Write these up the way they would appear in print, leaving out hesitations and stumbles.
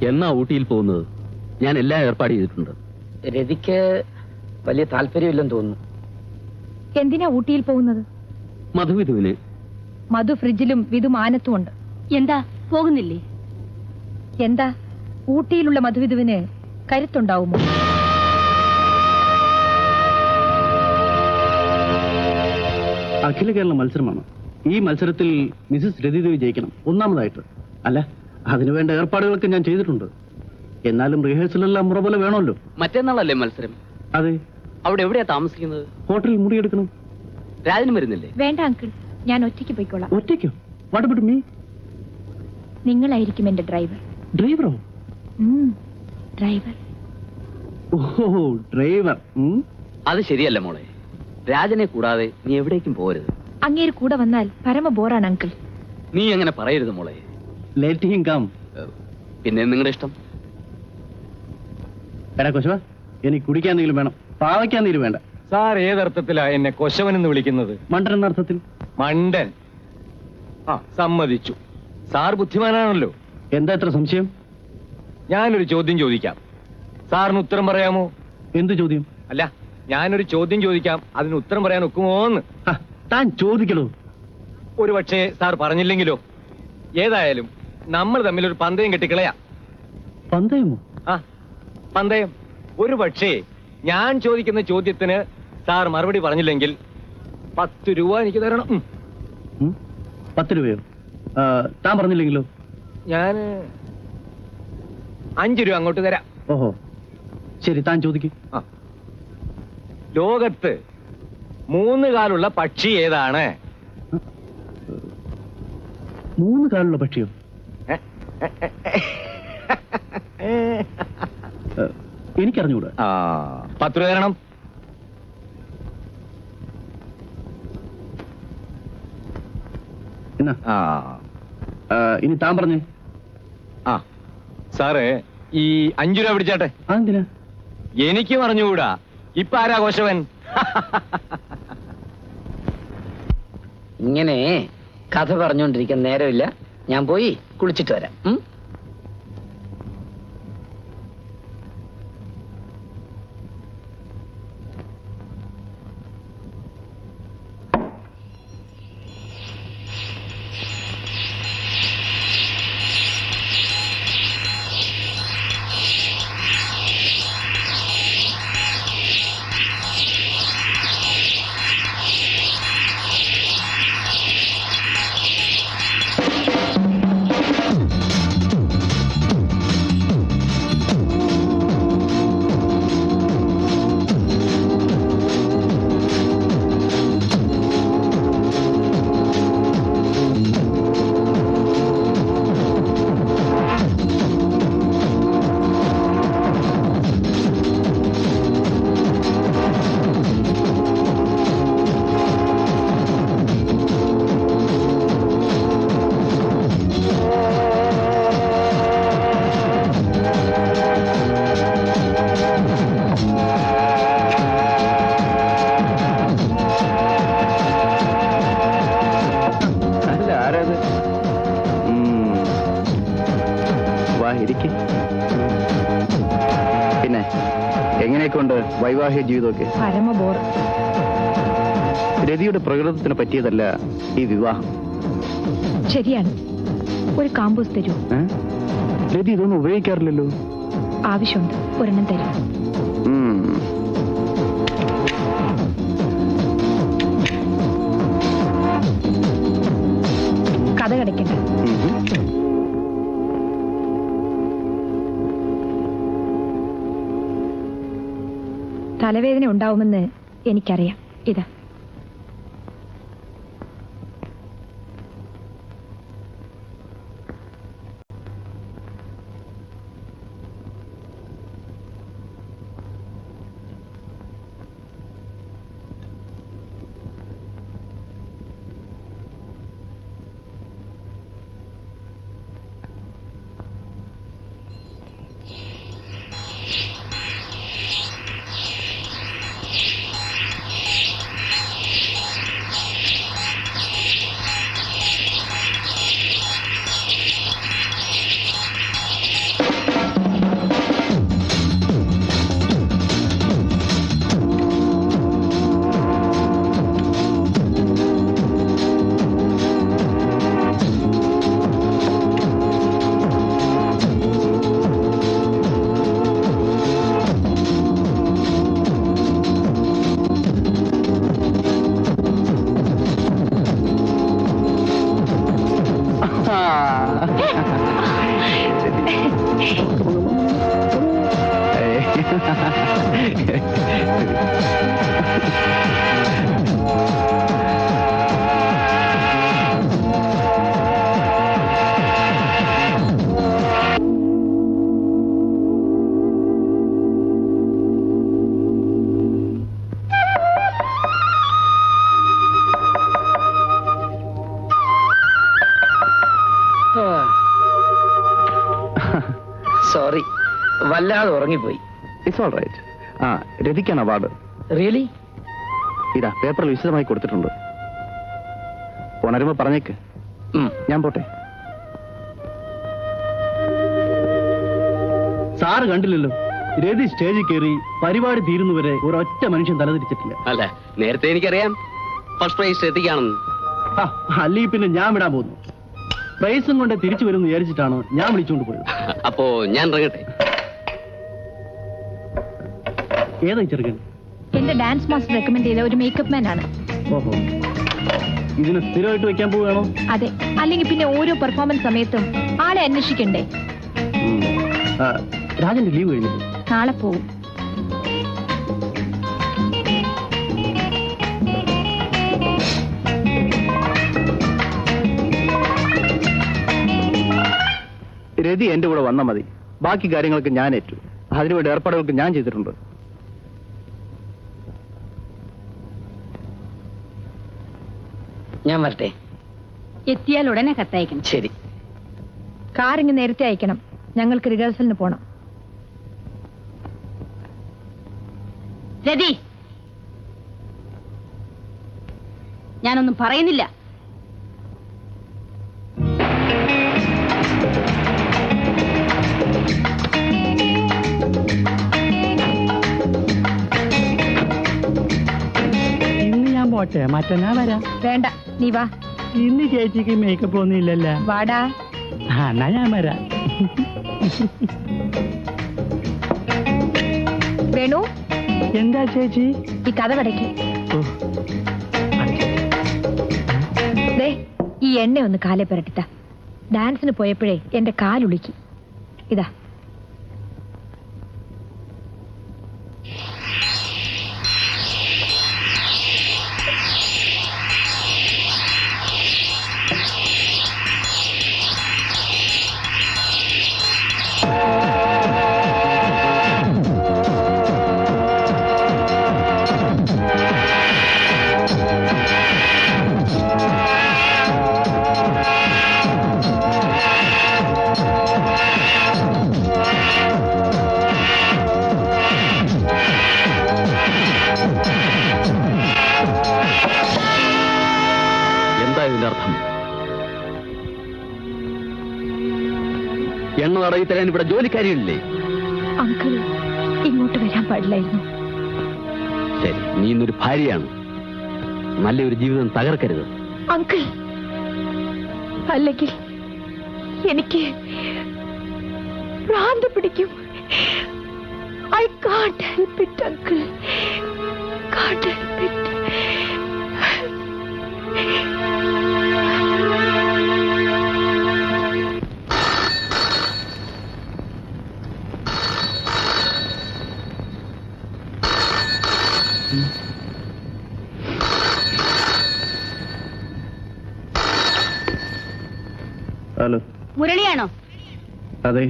എന്നാ ഊട്ടിയിൽ പോകുന്നത്? ഞാൻ എല്ലാം ഏർപ്പാട് ചെയ്തിട്ടുണ്ട്. രതിക്ക് വലിയ താല്പര്യമില്ലെന്ന് തോന്നുന്നു. എന്തിനാ ഊട്ടിയിൽ പോകുന്നത്? മധുവിധുവിന്. മധു ഫ്രിഡ്ജിലും വിധു മാനത്തും ഉണ്ട്. എന്താ പോകുന്നില്ലേ? എന്താ ഊട്ടിയിലുള്ള മധുവിധുവിന് കരുത്തുണ്ടാവുമോ? അഖില കേരള മത്സരമാണ്. ഈ മത്സരത്തിൽ മിസസ് രതിദേവി ജയിക്കണം, ഒന്നാമതായിട്ട്. അല്ല, അതിനുവേണ്ട ഏർപ്പാടുകളൊക്കെ ഞാൻ ചെയ്തിട്ടുണ്ട്. എന്നാലും റിഹേഴ്സലെല്ലാം മുറ പോലെ വേണമല്ലോ. മറ്റന്നാളല്ലേ മത്സരം? അതെ. അവിടെ എവിടെയാ താമസിക്കുന്നത്? ഹോട്ടലിൽ മുറിയെടുക്കണം. രാജന് വരുന്നില്ലേ? വേണ്ട അങ്കിൾ, ഞാൻ ഒറ്റയ്ക്ക് പോയിക്കോളാം. ഒറ്റയ്ക്കോ? What about me? നിങ്ങളായിരിക്കും എന്റെ ഡ്രൈവർ. ഡ്രൈവറോ? ഡ്രൈവർ. ഓഹോ, ഡ്രൈവർ. അത് ശരിയല്ല മോളെ. രാജനെ കൂടാതെ നീ എവിടേക്കും പോരുത്. അങ്ങേര് കൂടെ വന്നാൽ പരമ ബോറാണ് അങ്കിൾ. നീ അങ്ങനെ പറയരുത് മോളെ. Let him come. പിന്നെ നിങ്ങളുടെ ഇഷ്ടം. എടാ കൊശവ, എനിക്ക് കുടിക്കാൻ എന്തെങ്കിലും വേണം. പാവയ്ക്കാൻ നീര് വേണ്ട. സാർ ഏതർത്ഥത്തിലാ എന്നെ കൊശവൻ എന്ന് വിളിക്കുന്നത്? മണ്ടൻ എന്ന അർത്ഥത്തിൽ. മണ്ടൻ? ആ, സമ്മതിച്ചു. സാർ ബുദ്ധിമാനാണല്ലോ. എന്താ എത്ര സംശയം? ഞാനൊരു ചോദ്യം ചോദിക്കാം, സാറിന് ഉത്തരം പറയാമോ? എന്ത് ചോദ്യം? അല്ല, ഞാനൊരു ചോദ്യം ചോദിക്കാം, അതിന് ഉത്തരം പറയാൻ ഒക്കുമോന്ന്. താൻ ചോദിക്കണോ? ഒരു പക്ഷേ സാർ പറഞ്ഞില്ലെങ്കിലോ? ഏതായാലും നമ്മൾ തമ്മിലൊരു പന്തയം കെട്ടിക്കളയാം. പന്തയമോ? ആ, പന്തയം. ഒരു പക്ഷേ ഞാൻ ചോദിക്കുന്ന ചോദ്യത്തിന് സാർ മറുപടി പറഞ്ഞില്ലെങ്കിൽ 10 രൂപ എനിക്ക് തരണം. 10 രൂപയോ? താൻ പറഞ്ഞില്ലെങ്കിലോ? ഞാൻ 5 രൂപ അങ്ങോട്ട് തരാം. ഓഹോ, ശരി, താൻ ചോദിക്കും. ലോകത്ത് 3 കാലുള്ള പക്ഷി ഏതാണ്? 3 കാലുള്ള പക്ഷിയോ? എനിക്കറിഞ്ഞൂടാ. 10 രൂപ തരണം. എന്നാ ഇനി താൻ പറഞ്ഞേ. സാറേ, ഈ 5 രൂപ പിടിച്ചാട്ടെ. അതെന്തിനാ? എനിക്ക് പറഞ്ഞുകൂടാ. ഇപ്പൊ ആരാ കോശവൻ? ഇങ്ങനെ കഥ പറഞ്ഞുകൊണ്ടിരിക്കാൻ നേരമില്ല. ഞാൻ പോയി കുളിച്ചിട്ട് വരാം. പിന്നെ എങ്ങനെയൊക്കെയുണ്ട് വൈവാഹിക ജീവിതമൊക്കെ? പരമ ബോർ. രതിയുടെ പ്രകൃതത്തിന് പറ്റിയതല്ല ഈ വിവാഹം. ശരിയാണ്. ഒരു കാമ്പോസ് തരൂ. രതി ഇതൊന്നും ഉപയോഗിക്കാറില്ലല്ലോ. ആവശ്യമുണ്ട്, ഒരെണ്ണം തരൂ. കഥ കടയ്ക്കണ്ട. തലവേദന ഉണ്ടാവുമെന്ന് എനിക്കറിയാം. ഇതാ. സോറി, വല്ലാതെ ഉറങ്ങിപ്പോയി. It's all right. ആ, രതിക്കാണ് അവാർഡ്. റിയലി? ഇതാ പേപ്പറിൽ വിശദമായി കൊടുത്തിട്ടുണ്ട്. ഉണരുമ്പോ പറഞ്ഞേക്ക്. ഞാൻ പോട്ടെ. സാറ് കണ്ടില്ലല്ലോ, രതി സ്റ്റേജിൽ കയറി പരിപാടി തീരുന്നവരെ ഒരൊറ്റ മനുഷ്യൻ തലതിരിച്ചിട്ടില്ല. അല്ല, നേരത്തെ എനിക്കറിയാം ഫസ്റ്റ് പ്രൈസ് എത്തിക്കാണെന്ന്. അല്ലെങ്കിൽ പിന്നെ ഞാൻ വിടാൻ പോകുന്നു. പ്രൈസും കൊണ്ട് തിരിച്ചു വരുമെന്ന് വിചാരിച്ചിട്ടാണ് ഞാൻ വിളിച്ചുകൊണ്ട് പോയത്. അപ്പോ ഞാൻ ഇറങ്ങട്ടെ. ഏതാ ചെറുക്കൻ? എന്റെ ഡാൻസ് മാസ്റ്റർ റെക്കമെൻഡ് ചെയ്ത ഒരു മേക്കപ്പ് മാൻ ആണ്. ഓഹോ, ഇതിന് സ്ഥിരമായിട്ട് വെക്കാൻ പോവുകയാണോ? അതെ, അല്ലെങ്കിൽ പിന്നെ ഓരോ പെർഫോമൻസ് സമയത്തും ആളെ അന്വേഷിക്കണ്ടേ. രാജന്റെ ലീവ് കഴിഞ്ഞു. നാളെ പോവും. രതി എന്റെ കൂടെ വന്നാൽ മതി. ബാക്കി കാര്യങ്ങൾക്ക് ഞാൻ ഏറ്റു. അതിനുവേണ്ടി ഏർപ്പാടുകൾക്ക് ഞാൻ ചെയ്തിട്ടുണ്ട്. ഞാൻ വരട്ടെ. എത്തിയാൽ ഉടനെ കത്തയക്കണം. ശരി. കാറിങ് നേരത്തെ അയക്കണം. ഞങ്ങൾക്ക് റിഹേഴ്സലിന് പോണം. രതി, ഞാനൊന്നും പറയുന്നില്ല. ഇന്ന് ഞാൻ പോട്ടെ, മറ്റന്നാ വരാം. വേണ്ട, നീ വാ. ഇന്ന് ചേച്ചിക്ക് മേക്കപ്പ് ഒന്നും ഇല്ലല്ലോ. വാടാ. എന്നാ ഞാൻ വരാം. വേണു, എന്താ ചേച്ചി? ഈ കഥ കടയ്ക്ക്. ദേ, ഈ എണ്ണ ഒന്ന് കാലെ പുരട്ടിത്ത. ഡാൻസിന് പോയപ്പോഴേ എന്റെ കാലുളുക്കി. ഇതാ. അർത്ഥം എണ്ണ തടവി തരാൻ ഇവിടെ ജോലിക്കാരികളില്ലേ? അങ്കിൾ ഇങ്ങോട്ട് വരാൻ പാടില്ലായിരുന്നു. ശരി, നീ ഇന്നൊരു ഭാര്യയാണ്. നല്ലൊരു ജീവിതം തകർക്കരുത്. അങ്കിൾ, അല്ലെങ്കിൽ എനിക്ക് ഭ്രാന്ത് പിടിക്കും. I can't help it, uncle. Can't help it. Hello, മുരളിയാണോ? അതെ.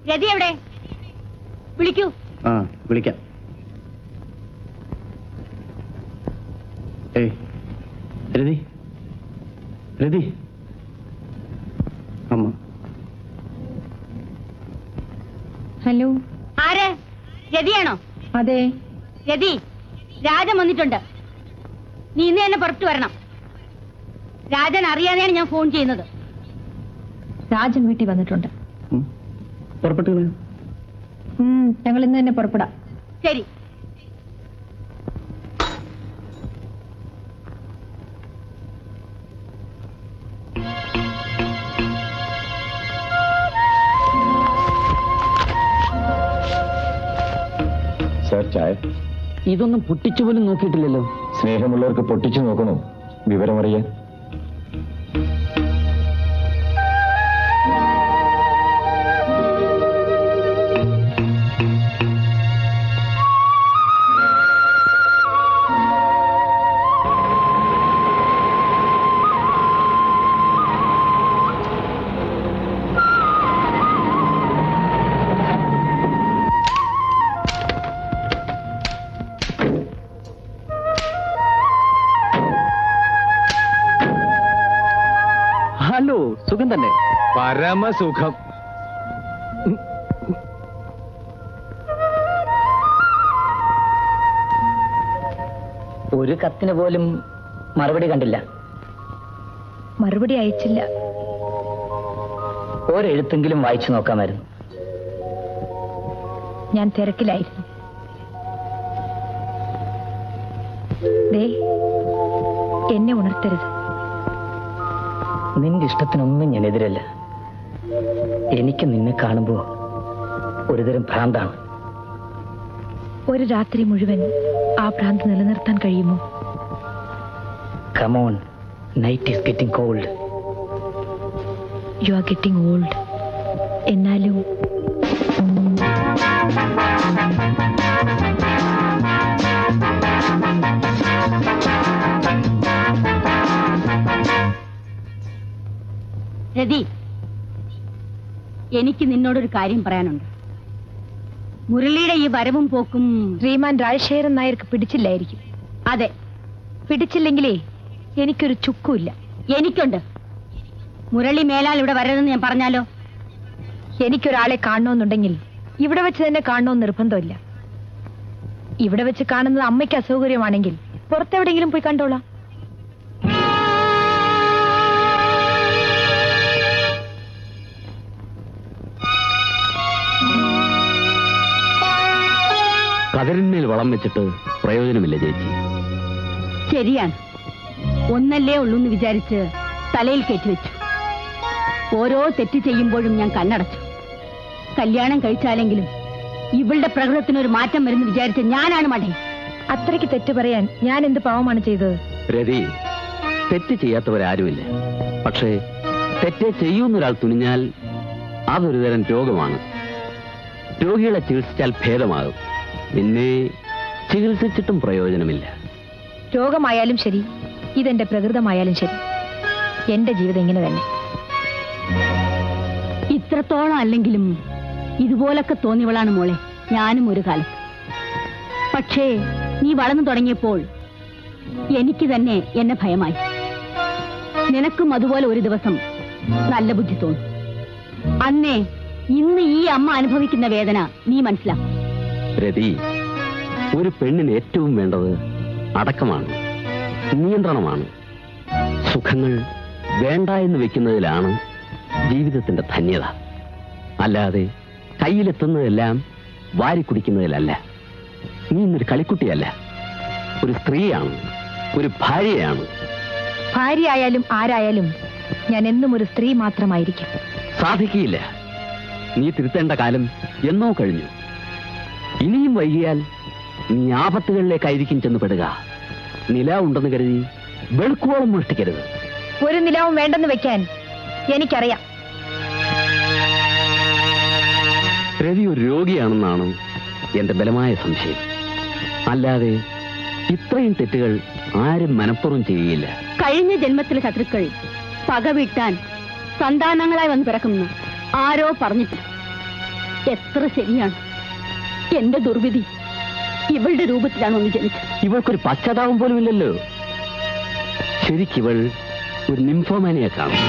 രതി എവിടെ? വിളിക്കൂ. ആ, വിളിക്കാം. ഏയ് രതി, രതി. അമ്മ. ഹലോ. ആര്? രതിയാണോ? അതെ. രതി, രാജൻ വന്നിട്ടുണ്ട്. നീ ഇന്ന് തന്നെ പുറത്തു വരണം. രാജൻ അറിയാതെയാണ് ഞാൻ ഫോൺ ചെയ്യുന്നത്. രാജൻ വീട്ടിൽ വന്നിട്ടുണ്ട്. പുറപ്പെട്ടു. ഞങ്ങൾ ഇന്ന് തന്നെ പുറപ്പെടാം. ശരി. സാർ, ചായ. ഇതൊന്നും പൊട്ടിച്ചു പോലും നോക്കിയിട്ടില്ലല്ലോ. സ്നേഹമുള്ളവർക്ക് പൊട്ടിച്ചു നോക്കണോ വിവരമറിയാൻ? തന്നെ. പരമസുഖം. ഒരു കത്തിന് പോലും മറുപടി കണ്ടില്ല. മറുപടി അയച്ചില്ല. ഒരെഴുത്തെങ്കിലും വായിച്ചു നോക്കാമായിരുന്നു. ഞാൻ തിരക്കിലായിരുന്നു. ദേ, എന്നെ ഉണർത്തരുത്. നിന്റെ ഇഷ്ടത്തിനൊന്നും ഞാൻ എതിരല്ല. എനിക്ക് നിന്നെ കാണുമ്പോ ഒരുതരം ഭ്രാന്താണ്. ഒരു രാത്രി മുഴുവൻ ആ ഭ്രാന്ത് നിലനിർത്താൻ കഴിയുമോ? Come on, night is getting cold. You are getting old. എന്നാലും രതി, എനിക്ക് നിന്നോടൊരു കാര്യം പറയാനുണ്ട്. മുരളിയുടെ ഈ വരവും പോക്കും ശ്രീമാൻ രാജശേഖരൻ നായർക്ക് പിടിച്ചില്ലായിരിക്കും. അതെ, പിടിച്ചില്ലെങ്കിലേ എനിക്കൊരു ചുക്കുമില്ല. എനിക്കുണ്ട്. മുരളി മേലാൽ ഇവിടെ വരരുതെന്ന് ഞാൻ പറഞ്ഞാലോ? എനിക്കൊരാളെ കാണണമെന്നുണ്ടെങ്കിൽ ഇവിടെ വെച്ച് തന്നെ കാണണമെന്ന് നിർബന്ധമില്ല. ഇവിടെ വെച്ച് കാണുന്നത് അമ്മയ്ക്ക് അസൗകര്യമാണെങ്കിൽ പുറത്തെവിടെയെങ്കിലും പോയി കണ്ടോളാം. കതിരിന്മേൽ വളം വെച്ചിട്ട് പ്രയോജനമില്ല ചേച്ചി. ശരിയാണ്. ഒന്നല്ലേ ഉള്ളൂന്ന് വിചാരിച്ച് തലയിൽ കയറ്റിവെച്ചു. ഓരോ തെറ്റ് ചെയ്യുമ്പോഴും ഞാൻ കണ്ണടച്ചു. കല്യാണം കഴിച്ചാലെങ്കിലും ഇവളുടെ പ്രകൃതത്തിനൊരു മാറ്റം വരുന്നു വിചാരിച്ച ഞാനാണ് മടേ. അത്രയ്ക്ക് തെറ്റ് പറയാൻ ഞാൻ എന്ത് പാവമാണ് ചെയ്തത്? രതി, തെറ്റ് ചെയ്യാത്തവരാരുമില്ല. പക്ഷേ തെറ്റ് ചെയ്യുന്നൊരാൾ തുനിഞ്ഞാൽ അതൊരു തരം രോഗമാണ്. രോഗികളെ ചികിത്സിച്ചാൽ ഭേദമാകും. പിന്നെ ചികിത്സിച്ചിട്ടും പ്രയോജനമില്ല. രോഗമായാലും ശരി, ഇതെന്റെ പ്രകൃതമായാലും ശരി, എന്റെ ജീവിതം ഇങ്ങനെ തന്നെ. ഇത്രത്തോളം അല്ലെങ്കിലും ഇതുപോലൊക്കെ തോന്നിയവളാണ് മോളെ ഞാനും ഒരു കാലത്ത്. പക്ഷേ നീ വളർന്നു തുടങ്ങിയപ്പോൾ എനിക്ക് തന്നെ എന്നെ ഭയമായി. നിനക്കും അതുപോലെ ഒരു ദിവസം നല്ല ബുദ്ധി തോന്നും. അന്നേ ഇന്ന് ഈ അമ്മ അനുഭവിക്കുന്ന വേദന നീ മനസ്സിലാക്കും. രതി, ഒരു പെണ്ണിന് ഏറ്റവും വേണ്ടത് അടക്കമാണ്, നിയന്ത്രണമാണ്. സുഖങ്ങൾ വേണ്ട എന്ന് വെക്കുന്നതിലാണ് ജീവിതത്തിന്റെ ധന്യത. അല്ലാതെ കയ്യിലെത്തുന്നതെല്ലാം വാരി കുടിക്കുന്നതിലല്ല. നീ ഇന്നൊരു കളിക്കുട്ടിയല്ല, ഒരു സ്ത്രീയാണ്, ഒരു ഭാര്യയാണ്. ഭാര്യ ആയാലും ആരായാലും ഞാൻ എന്നും ഒരു സ്ത്രീ മാത്രമായിരിക്കും. സാധിക്കില്ല. നീ തിരുത്തേണ്ട കാലം എന്നോ കഴിഞ്ഞു. ഇനിയും വൈകിയാൽ നീ ആപത്തുകളിലേക്കായിരിക്കും ചെന്ന് പെടുക. നില ഉണ്ടെന്ന് കരുതി വെളുക്കോളം മോഷ്ടിക്കരുത്. ഒരു നിലവും വേണ്ടെന്ന് വെക്കാൻ എനിക്കറിയാം. രവി ഒരു രോഗിയാണെന്നാണ് എന്റെ ബലമായ സംശയം. അല്ലാതെ ഇത്രയും തെറ്റുകൾ ആരും മനഃപൂർവ്വം ചെയ്യുകയില്ല. കഴിഞ്ഞ ജന്മത്തിലെ ശത്രുക്കൾ പകവീട്ടാൻ സന്താനങ്ങളായി വന്ന് പിറക്കുന്നു ആരോ പറഞ്ഞിട്ട്. എത്ര ശരിയാണ്. എന്റെ ദുർവിധി ഇവളുടെ രൂപത്തിലാണ് ഒന്ന് ജനിച്ചത്. ഇവൾക്കൊരു പശ്ചാത്താപം പോലും ഇല്ലല്ലോ. ശരിക്കിവൾ ഒരു നിംഫോമാനിയെ കാണും.